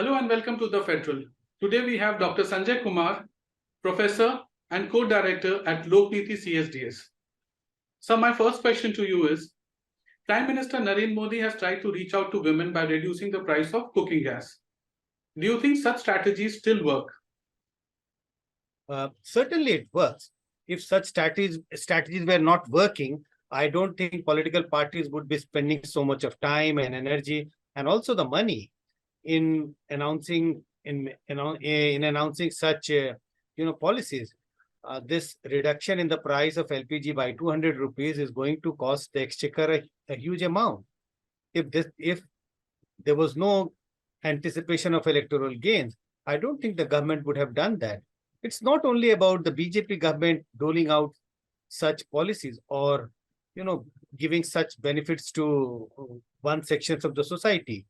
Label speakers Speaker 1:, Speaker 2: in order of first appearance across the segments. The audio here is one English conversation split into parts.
Speaker 1: Hello and welcome to The Federal. Today we have Dr. Sanjay Kumar, Professor and Co-Director at Lokniti CSDS. So my first question to you is, Prime Minister Narendra Modi has tried to reach out to women by reducing the price of cooking gas. Do you think such strategies still work?
Speaker 2: Certainly it works. If such strategies were not working, I don't think political parties would be spending so much of time and energy and also the money in announcing such policies. This reduction in the price of LPG by 200 rupees is going to cost the exchequer a huge amount. If there was no anticipation of electoral gains, I don't think the government would have done that. It's not only about the BJP government doling out such policies or, giving such benefits to one sections of the society.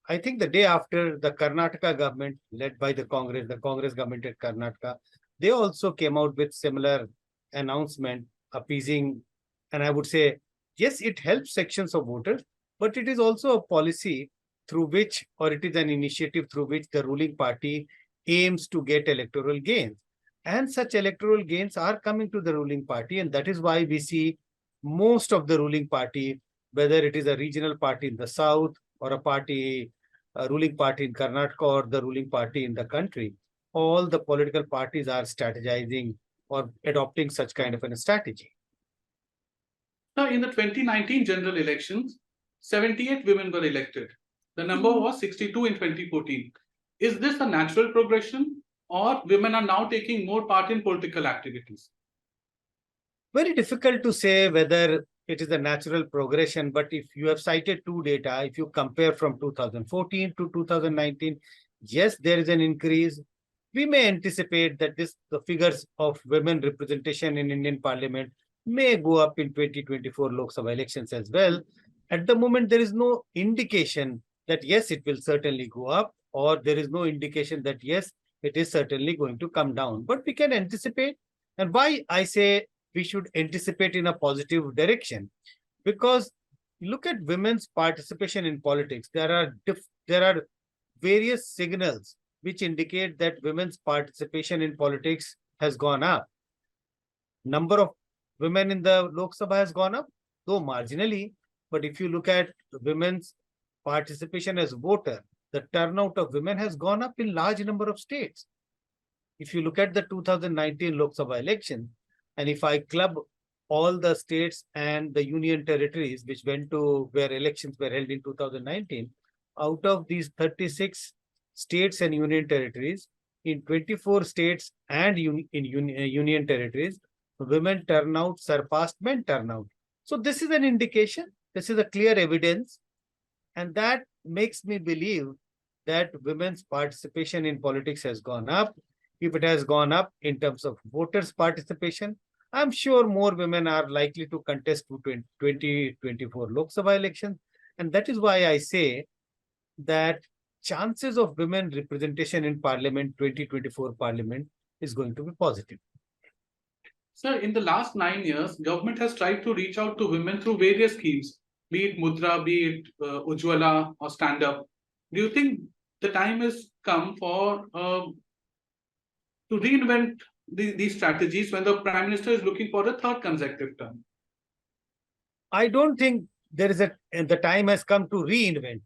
Speaker 2: I think the day after, the Karnataka government, led by the Congress government at Karnataka, they also came out with similar announcement appeasing, and I would say, yes, it helps sections of voters, but it is also a policy through which, or it is an initiative through which the ruling party aims to get electoral gains. And such electoral gains are coming to the ruling party, and that is why we see most of the ruling party, whether it is a regional party in the south or a ruling party in Karnataka or the ruling party in the country, all the political parties are strategizing or adopting such kind of a strategy.
Speaker 1: Now, in the 2019 general elections, 78 women were elected. The number was 62 in 2014. Is this a natural progression, or women are now taking more part in political activities?
Speaker 2: Very difficult to say whether it is a natural progression, but if you have cited two data, if you compare from 2014 to 2019, yes, there is an increase. We may anticipate that the figures of women representation in Indian Parliament may go up in 2024 Lok Sabha elections as well. At the moment, there is no indication that yes, it will certainly go up, or there is no indication that yes, it is certainly going to come down. But we can anticipate. And why I say we should anticipate in a positive direction, because look at women's participation in politics. There are various signals which indicate that women's participation in politics has gone up. Number of women in the Lok Sabha has gone up, though marginally. But if you look at women's participation as voter, the turnout of women has gone up in large number of states. If you look at the 2019 Lok Sabha election, and if I club all the states and the union territories which went to where elections were held in 2019, out of these 36 states and union territories, in 24 states and union territories, women turnout surpassed men turnout. So this is an indication, this is a clear evidence, and that makes me believe that women's participation in politics has gone up. If it has gone up in terms of voters' participation, I'm sure more women are likely to contest to 2024 Lok Sabha elections. And that is why I say that chances of women representation in Parliament, 2024 Parliament, is going to be positive.
Speaker 1: Sir, in the last 9 years, government has tried to reach out to women through various schemes, be it Mudra, be it Ujjwala or Stand Up. Do you think the time has come for to reinvent these strategies when the Prime Minister is looking for a third consecutive term?
Speaker 2: I don't think the time has come to reinvent,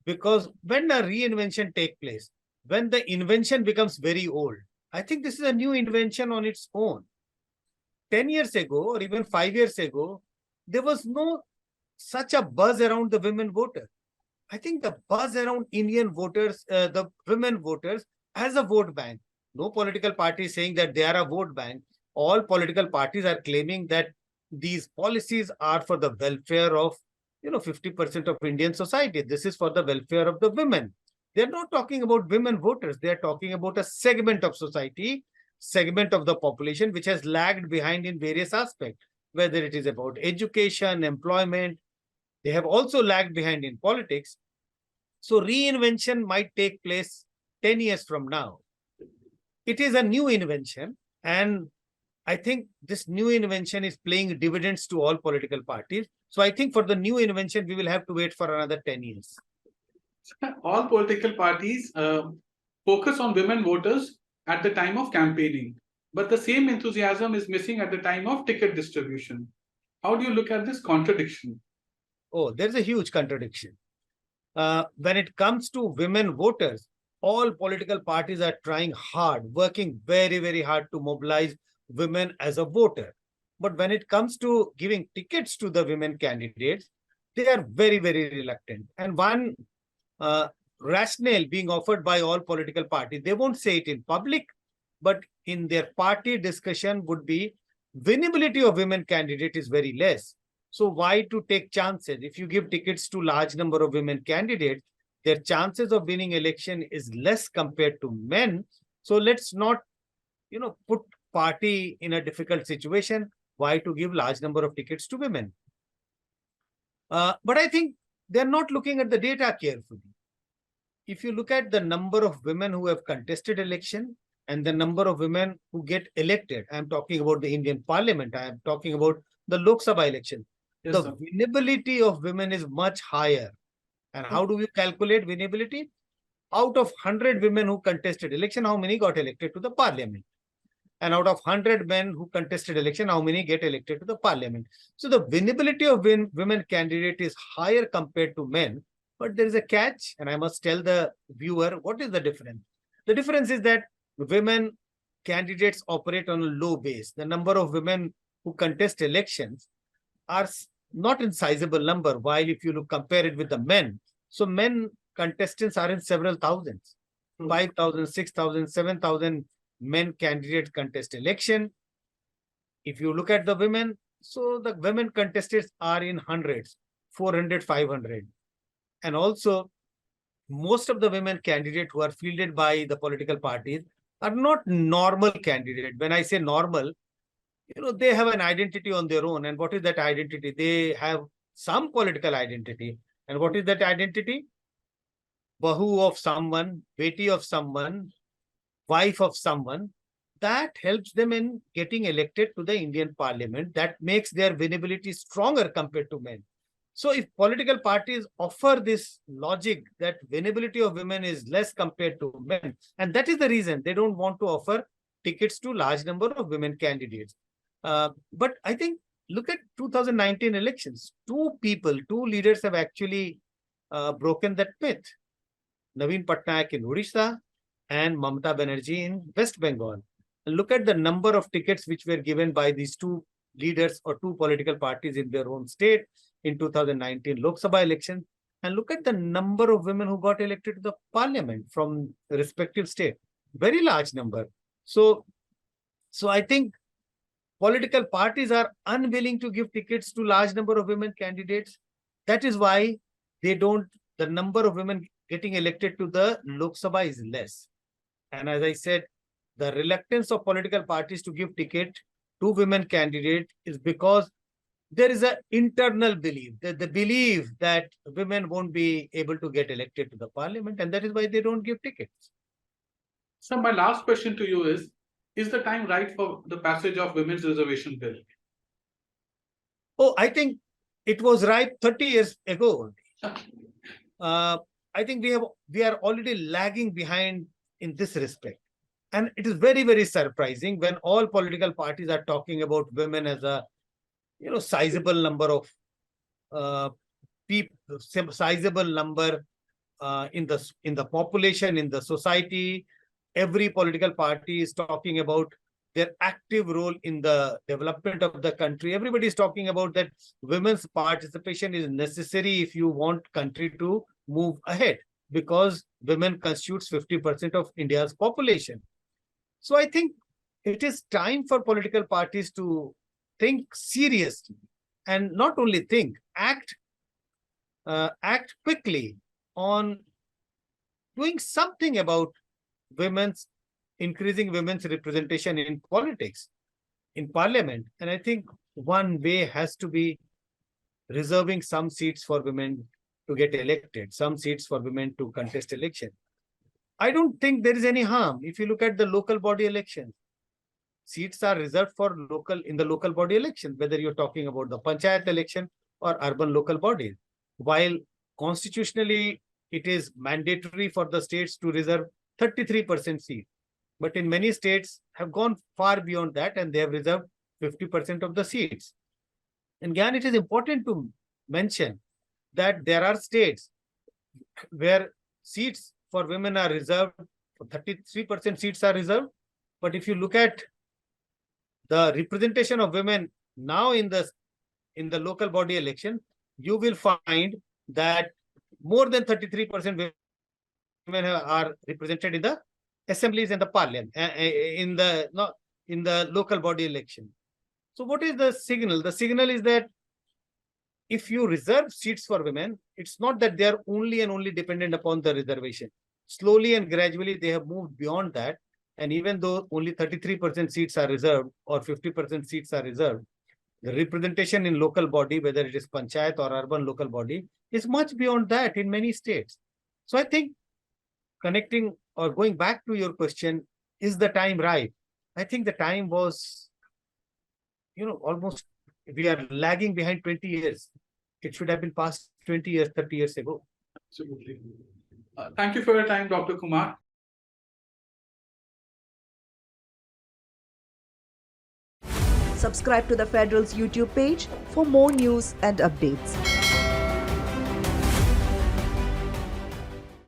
Speaker 2: because when a reinvention takes place, when the invention becomes very old, I think this is a new invention on its own. 10 years ago or even 5 years ago, there was no such a buzz around the women voter. I think the buzz around Indian voters, the women voters as a vote bank. No political party is saying that they are a vote bank. All political parties are claiming that these policies are for the welfare of 50% of Indian society. This is for the welfare of the women. They're not talking about women voters. They're talking about a segment of society, segment of the population, which has lagged behind in various aspects, whether it is about education, employment. They have also lagged behind in politics. So reinvention might take place 10 years from now. It is a new invention, and I think this new invention is paying dividends to all political parties. So I think for the new invention, we will have to wait for another 10 years.
Speaker 1: All political parties focus on women voters at the time of campaigning, but the same enthusiasm is missing at the time of ticket distribution. How do you look at this contradiction?
Speaker 2: Oh, there's a huge contradiction. When it comes to women voters, all political parties are trying hard, working very, very hard to mobilize women as a voter. But when it comes to giving tickets to the women candidates, they are very, very reluctant. And one uh, rationale being offered by all political parties, they won't say it in public, but in their party discussion would be winnability of women candidate is very less. So why to take chances? If you give tickets to large number of women candidates, their chances of winning election is less compared to men. So let's not, put party in a difficult situation. Why to give large number of tickets to women? But I think they're not looking at the data carefully. If you look at the number of women who have contested election and the number of women who get elected, I'm talking about the Indian Parliament, I am talking about the Lok Sabha election.
Speaker 1: Yes,
Speaker 2: The
Speaker 1: sir.
Speaker 2: winnability of women is much higher. And how do we calculate winnability? Out of 100 women who contested election, how many got elected to the parliament? And out of 100 men who contested election, how many get elected to the parliament? So the winnability of women candidate is higher compared to men. But there is a catch, and I must tell the viewer what is the difference. The difference is that women candidates operate on a low base. The number of women who contest elections are not in sizable number, while if you compare it with the men, so men contestants are in several thousands, 5,000, 6,000, 7,000 men candidates contest election. If you look at the women, so the women contestants are in hundreds, 400, 500. And also, most of the women candidates who are fielded by the political parties are not normal candidates. When I say normal, they have an identity on their own. And what is that identity? They have some political identity. And what is that identity? Bahu of someone, beti of someone, wife of someone. That helps them in getting elected to the Indian Parliament. That makes their winnability stronger compared to men. So if political parties offer this logic that winnability of women is less compared to men, and that is the reason they don't want to offer tickets to large number of women candidates. But I think, look at 2019 elections. Two leaders have actually broken that myth. Naveen Patnaik in Odisha and Mamata Banerjee in West Bengal. And look at the number of tickets which were given by these two leaders or two political parties in their own state in 2019 Lok Sabha election. And look at the number of women who got elected to the parliament from the respective state. Very large number. So I think political parties are unwilling to give tickets to large number of women candidates. That is why the number of women getting elected to the Lok Sabha is less. And as I said, the reluctance of political parties to give ticket to women candidates is because there is an internal belief, the belief that women won't be able to get elected to the parliament, and that is why they don't give tickets.
Speaker 1: So my last question to you is the time right for the passage of women's reservation bill?
Speaker 2: Oh, I think it was right 30 years ago. I think we are already lagging behind in this respect. And it is very, very surprising when all political parties are talking about women as a sizable number of people, sizable number in the population, in the society. Every political party is talking about their active role in the development of the country. Everybody is talking about that women's participation is necessary if you want country to move ahead, because women constitutes 50% of India's population. So I think it is time for political parties to think seriously, and not only think, act quickly on doing something about increasing women's representation in politics, in parliament. And I think one way has to be reserving some seats for women to get elected, some seats for women to contest election. I don't think there is any harm. If you look at the local body elections, seats are reserved for in the local body election, whether you're talking about the panchayat election or urban local bodies. While constitutionally it is mandatory for the states to reserve 33% seat. But in many states have gone far beyond that, and they have reserved 50% of the seats. And again, it is important to mention that there are states where seats for women are reserved, 33% seats are reserved. But if you look at the representation of women now in the local body election, you will find that more than 33% women are represented in the assemblies and the parliament, in the local body election. So what is the signal? The signal is that if you reserve seats for women, it's not that they are only and only dependent upon the reservation. Slowly and gradually, they have moved beyond that. And even though only 33% seats are reserved or 50% seats are reserved, the representation in local body, whether it is panchayat or urban local body, is much beyond that in many states. So I think connecting or going back to your question, is the time right? I think the time was, almost, we are lagging behind 20 years. It should have been past 20 years, 30 years ago.
Speaker 1: Absolutely. Thank you for your time, Dr. Kumar.
Speaker 3: Subscribe to the Federal's YouTube page for more news and updates.